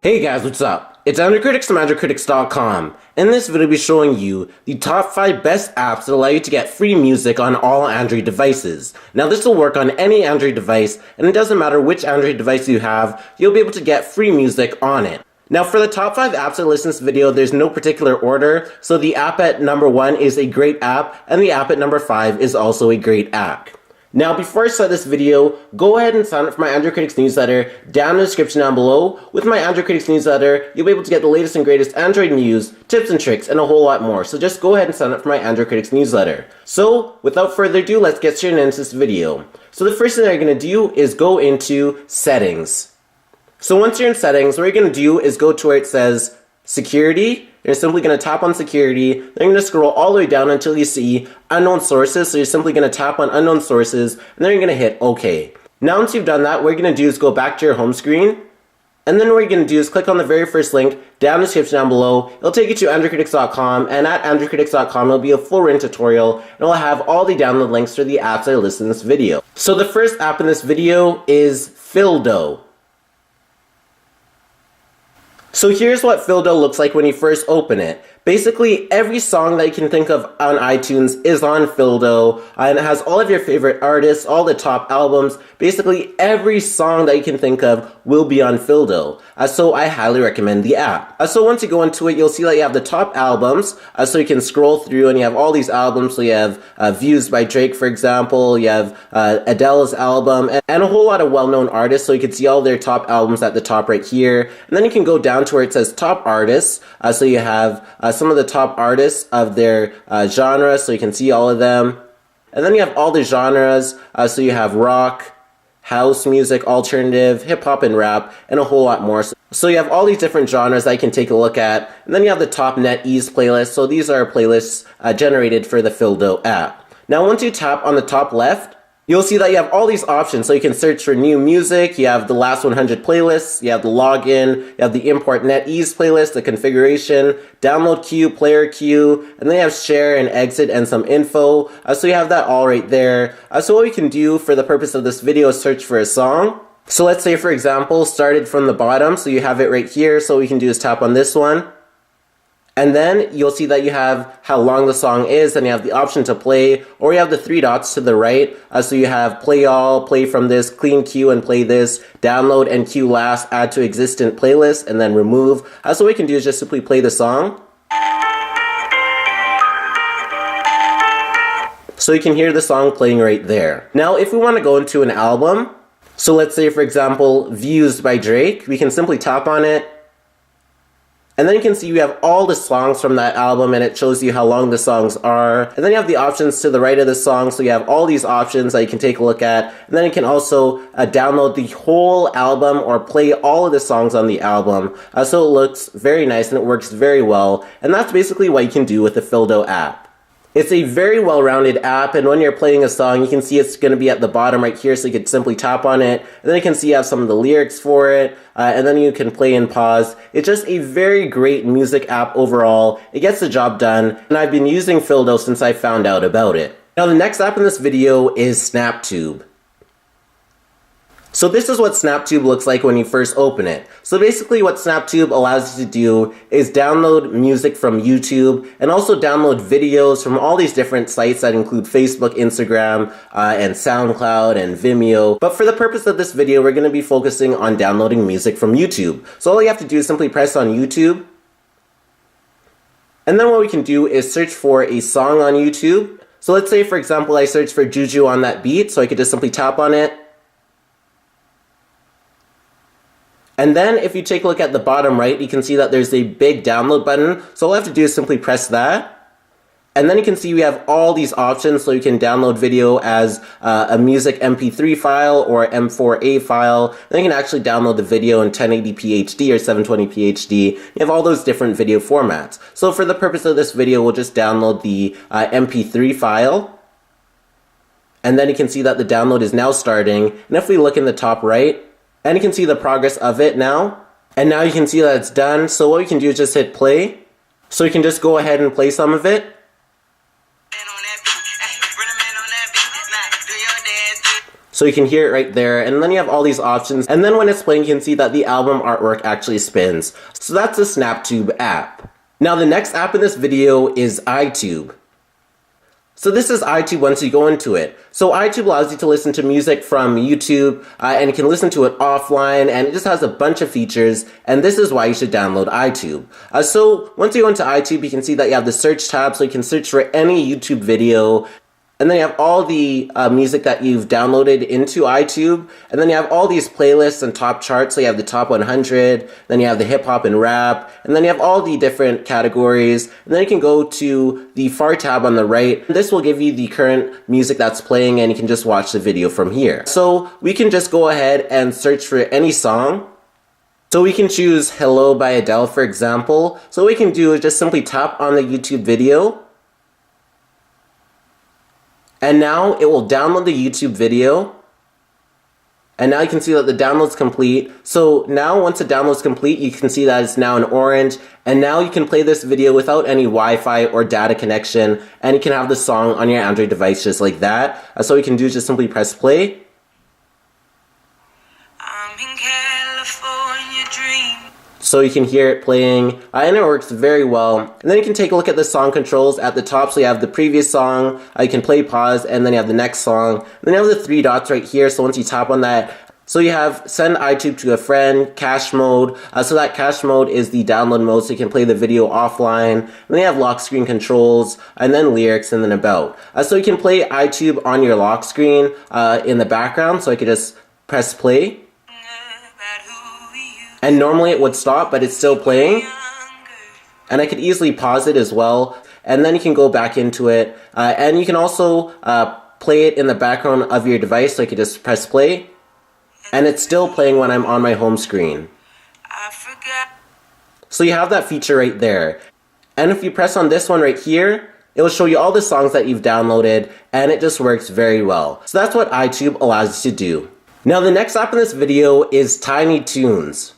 Hey guys, what's up? It's Android from AndroidCritics.com. In this video, I'll be showing you the top 5 best apps that allow you to get free music on all Android devices. Now this will work on any Android device, and it doesn't matter which Android device you have, you'll be able to get free music on it. Now for the top 5 apps that listen to this video, there's no particular order, so the app at number 1 is a great app, and the app at number 5 is also a great app. Now before I start this video, go ahead and sign up for my Android Critics newsletter down in the description down below. With my Android Critics newsletter, you'll be able to get the latest and greatest Android news, tips and tricks, and a whole lot more. So just go ahead and sign up for my Android Critics newsletter. So without further ado, let's get straight into this video. So the first thing that you're going to do is go into settings. So once you're in settings, what you're going to do is go to where it says security. You're simply going to tap on security, then you're going to scroll all the way down until you see unknown sources, so you're simply going to tap on unknown sources, and then you're going to hit OK. Now once you've done that, what you're going to do is go back to your home screen, and then what you're going to do is click on the very first link down in the description down below. It'll take you to AndroidCritics.com, and at AndroidCritics.com it'll be a full written tutorial, and it'll have all the download links for the apps that I list in this video. So the first app in this video is Fildo. So here's what Fildo looks like when you first open it. Basically, every song that you can think of on iTunes is on Fildo, and it has all of your favorite artists, all the top albums. Basically, every song that you can think of will be on Fildo. So I highly recommend the app. So once you go into it, you'll see that you have the top albums, so you can scroll through and you have all these albums. So you have Views by Drake, for example, you have Adele's album, and a whole lot of well-known artists, so you can see all their top albums at the top right here. And then you can go down to where it says top artists, so you have some of the top artists of their genre, so you can see all of them. And then you have all the genres, so you have rock, house music, alternative, hip-hop and rap, and a whole lot more. So you have all these different genres that you can take a look at. And then you have the top NetEase playlist, so these are playlists generated for the Fildo app. Now once you tap on the top left, you'll see that you have all these options, so you can search for new music, you have the last 100 playlists, you have the login, you have the import NetEase playlist, the configuration, download queue, player queue, and then you have share and exit and some info, so you have that all right there. So what we can do for the purpose of this video is search for a song. So let's say for example, started from the bottom, so you have it right here, so what we can do is tap on this one. And then you'll see that you have how long the song is, and you have the option to play, or you have the 3 dots to the right. So you have play all, play from this, clean queue and play this, download and queue last, add to existent playlist, and then remove. So what we can do is just simply play the song. So you can hear the song playing right there. Now if we want to go into an album, so let's say for example, Views by Drake, we can simply tap on it. And then you can see we have all the songs from that album, and it shows you how long the songs are. And then you have the options to the right of the song, so you have all these options that you can take a look at. And then you can also download the whole album or play all of the songs on the album. So it looks very nice and it works very well. And that's basically what you can do with the Fildo app. It's a very well-rounded app, and when you're playing a song, you can see it's going to be at the bottom right here, so you can simply tap on it, and then you can see you have some of the lyrics for it, and then you can play and pause. It's just a very great music app overall. It gets the job done, and I've been using Fildo since I found out about it. Now the next app in this video is SnapTube. So this is what SnapTube looks like when you first open it. So basically what SnapTube allows you to do is download music from YouTube and also download videos from all these different sites that include Facebook, Instagram, and SoundCloud and Vimeo. But for the purpose of this video, we're going to be focusing on downloading music from YouTube. So all you have to do is simply press on YouTube. And then what we can do is search for a song on YouTube. So let's say for example I search for Juju on that beat, so I could just simply tap on it. And then if you take a look at the bottom right, you can see that there's a big download button. So all I have to do is simply press that. And then you can see we have all these options, so you can download video as a music MP3 file or M4A file. Then you can actually download the video in 1080p HD or 720p HD. You have all those different video formats. So for the purpose of this video, we'll just download the MP3 file. And then you can see that the download is now starting. And if we look in the top right, and you can see the progress of it now. And now you can see that it's done. So what we can do is just hit play. So you can just go ahead and play some of it. So you can hear it right there, and then you have all these options, and then when it's playing you can see that the album artwork actually spins. So that's the SnapTube app. Now the next app in this video is iTube. So this is iTube once you go into it. So iTube allows you to listen to music from YouTube, and you can listen to it offline, and it just has a bunch of features, and this is why you should download iTube. So once you go into iTube, you can see that you have the search tab, so you can search for any YouTube video. And then you have all the music that you've downloaded into iTube. And then you have all these playlists and top charts. So you have the top 100, then you have the hip hop and rap, and then you have all the different categories. And then you can go to the far tab on the right. This will give you the current music that's playing, and you can just watch the video from here. So we can just go ahead and search for any song. So we can choose Hello by Adele, for example. So what we can do is just simply tap on the YouTube video. And now it will download the YouTube video. And now you can see that the download's complete. So now once the download's complete, you can see that it's now in orange. And now you can play this video without any Wi-Fi or data connection. And you can have the song on your Android device just like that. So what you can do is just simply press play. I'm in California dream. So you can hear it playing, and it works very well. And then you can take a look at the song controls at the top. So you have the previous song, you can play, pause, and then you have the next song. And then you have the three dots right here, so once you tap on that, so you have send iTube to a friend, cache mode. So that cache mode is the download mode, so you can play the video offline. And then you have lock screen controls, and then lyrics, and then about. So you can play iTube on your lock screen in the background, so I could just press play. And normally it would stop, but it's still playing. And I could easily pause it as well. And then you can go back into it. And you can also play it in the background of your device. So I could just press play. And it's still playing when I'm on my home screen. So you have that feature right there. And if you press on this one right here, it will show you all the songs that you've downloaded. And it just works very well. So that's what iTube allows you to do. Now the next app in this video is Tiny Toons.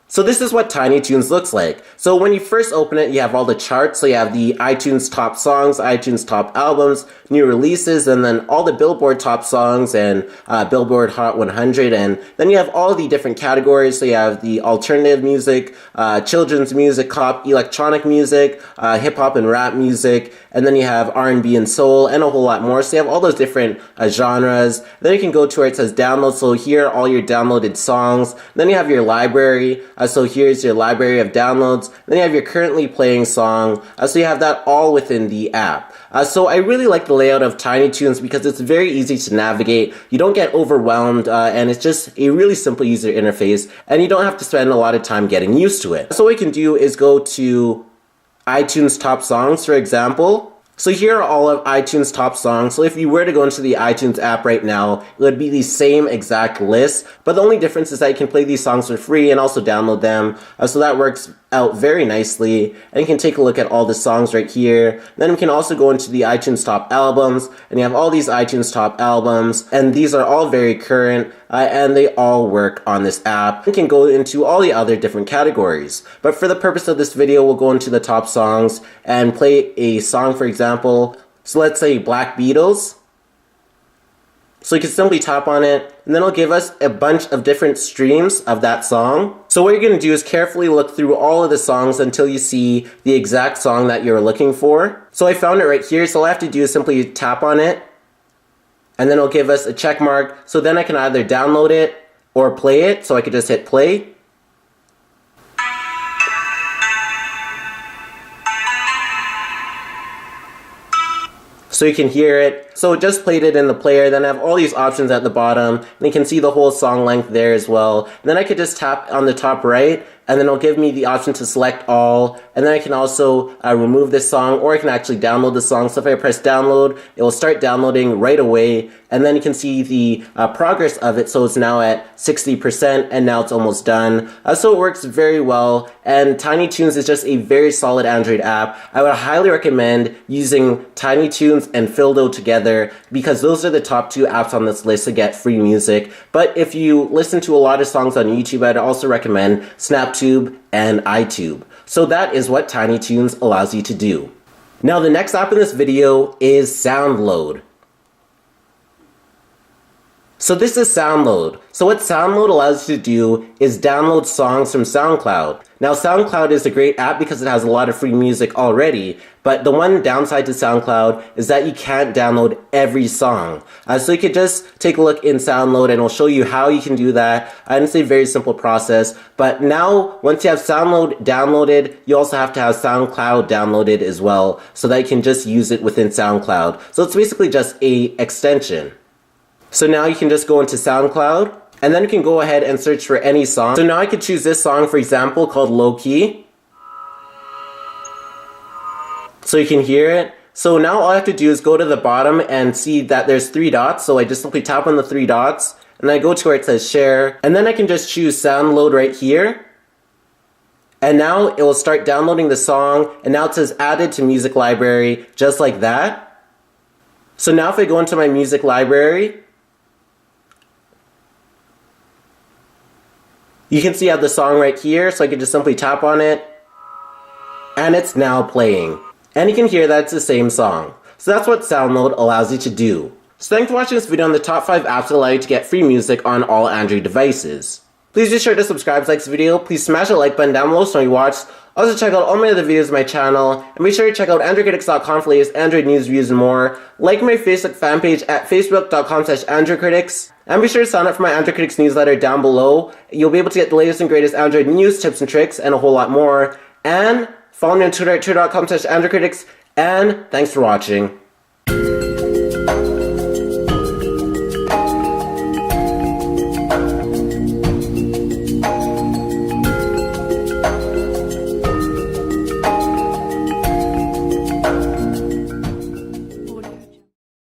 So this is what Tiny Toons looks like. So when you first open it, you have all the charts. So you have the iTunes top songs, iTunes top albums, new releases, and then all the Billboard top songs and Billboard Hot 100. And then you have all the different categories. So you have the alternative music, children's music, pop, electronic music, hip hop and rap music. And then you have R&B and soul and a whole lot more. So you have all those different genres. Then you can go to where it says download. So here are all your downloaded songs. Then you have your library. So here's your library of downloads. Then you have your currently playing song. So you have that all within the app. So I really like the layout of Tiny Toons because it's very easy to navigate. You don't get overwhelmed, and it's just a really simple user interface, and you don't have to spend a lot of time getting used to it. So what we can do is go to iTunes top songs, for example. So here are all of iTunes top songs. So if you were to go into the iTunes app right now, it would be the same exact list, but the only difference is that you can play these songs for free and also download them. So that works out very nicely. And you can take a look at all the songs right here. Then we can also go into the iTunes top albums, and you have all these iTunes top albums, and these are all very current, and they all work on this app. We can go into all the other different categories. But for the purpose of this video, we'll go into the top songs and play a song, for example. So let's say Black Beatles. So you can simply tap on it, and then it'll give us a bunch of different streams of that song. So what you're going to do is carefully look through all of the songs until you see the exact song that you're looking for. So I found it right here, so all I have to do is simply tap on it, and then it'll give us a check mark. So then I can either download it or play it, so I could just hit play. So you can hear it. So it just played it in the player. Then I have all these options at the bottom, and you can see the whole song length there as well. And then I could just tap on the top right, and then it'll give me the option to select all. And then I can also remove this song, or I can actually download the song. So if I press download, it will start downloading right away. And then you can see the progress of it. So it's now at 60%, and now it's almost done. So it works very well. And Tiny Toons is just a very solid Android app. I would highly recommend using Tiny Toons and Fildo together, because those are the top two apps on this list to get free music. But if you listen to a lot of songs on YouTube, I'd also recommend SnapTube and iTube. So that is what Tiny Toons allows you to do. Now the next app in this video is SoundLoad. So this is Soundload. So what Soundload allows you to do is download songs from SoundCloud. Now SoundCloud is a great app because it has a lot of free music already, but the one downside to SoundCloud is that you can't download every song. So you could just take a look in Soundload and it'll show you how you can do that. And it's a very simple process, but now once you have Soundload downloaded, you also have to have SoundCloud downloaded as well so that you can just use it within SoundCloud. So it's basically just a extension. So now you can just go into SoundCloud, and then you can go ahead and search for any song. So now I could choose this song, for example, called Low Key. So you can hear it. So now all I have to do is go to the bottom and see that there's 3 dots. So I just simply tap on the 3 dots, and I go to where it says share, and then I can just choose Soundload right here. And now it will start downloading the song, and now it says added to music library, just like that. So now if I go into my music library, you can see I have the song right here, so I can just simply tap on it, and it's now playing. And you can hear that it's the same song. So that's what Soundload allows you to do. So thanks for watching this video on the top 5 apps that allow you to get free music on all Android devices. Please be sure to subscribe to like this video, please smash the like button down below so you watch. Also check out all my other videos on my channel, and be sure to check out AndroidCritics.com for latest Android news, reviews, and more. Like my Facebook fan page at facebook.com/AndroidCritics. And be sure to sign up for my Android Critics newsletter down below. You'll be able to get the latest and greatest Android news, tips and tricks, and a whole lot more. And follow me on Twitter at twitter.com/AndroidCritics. And thanks for watching.